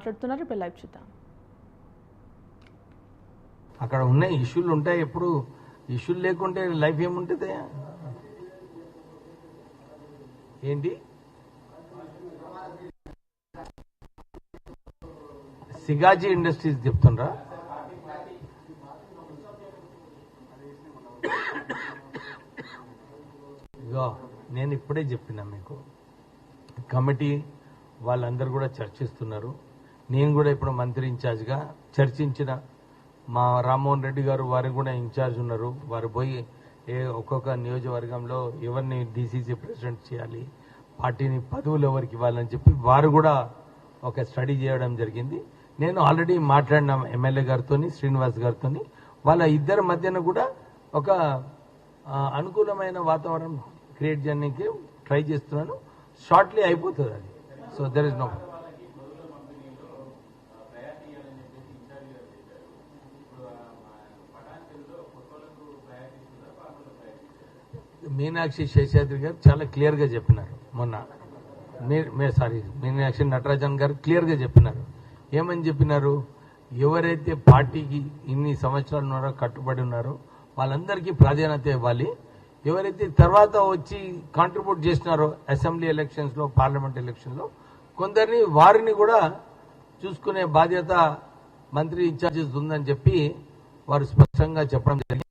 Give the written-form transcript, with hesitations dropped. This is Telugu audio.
మాట్లాడుతున్నారు. ఇప్పుడు లైవ్ చూద్దాం. అక్కడ ఉన్న ఇష్యూలు ఉంటాయి. ఎప్పుడు ఇష్యూలు లేకుంటే లైఫ్ ఏముంటుంది? ఏంటి సిగాజీ ఇండస్ట్రీస్ చెప్తుండ్రా? ఇగో నేను ఇప్పుడే చెప్పినా మీకు, కమిటీ వాళ్ళందరూ కూడా చర్చిస్తున్నారు. నేను కూడా ఇప్పుడు మంత్రి ఇన్ఛార్జ్గా చర్చించిన మా రామ్మోహన్ రెడ్డి గారు వారికి కూడా ఇన్ఛార్జ్ ఉన్నారు. వారు పోయి ఒక్కొక్క నియోజకవర్గంలో ఎవరిని డీసీసీ ప్రెసిడెంట్ చేయాలి, పార్టీని పదవులు ఎవరికి ఇవ్వాలని చెప్పి వారు కూడా ఒక స్టడీ చేయడం జరిగింది. నేను ఆల్రెడీ మాట్లాడిన ఎమ్మెల్యే గారితో, శ్రీనివాస్ గారితో, వాళ్ళ ఇద్దరి మధ్యన కూడా ఒక అనుకూలమైన వాతావరణం క్రియేట్ చేయడానికి ట్రై చేస్తున్నాను. షార్ట్లీ అయిపోతుంది అది. So there is no Meenakshi Seshadri గారు చాలా క్లియర్ గా చెప్పినారు మొన్న. మీనాక్షి నటరాజన్ గారు క్లియర్ గా చెప్పినారు. ఏమని చెప్పినారు? ఎవరైతే పార్టీకి ఇన్ని సంవత్సరాల ఉన్నారో కట్టుబడి ఉన్నారో వాళ్ళందరికీ ప్రాధాన్యత ఇవ్వాలి. ఎవరైతే తర్వాత వచ్చి కాంట్రిబ్యూట్ చేసినారో అసెంబ్లీ ఎలక్షన్స్ లో, పార్లమెంట్ ఎలక్షన్ లో కొందరిని వారిని కూడా చూసుకునే బాధ్యత మంత్రి ఇన్ఛార్జెస్ ఉందని చెప్పి వారు స్పష్టంగా చెప్పడం జరిగింది.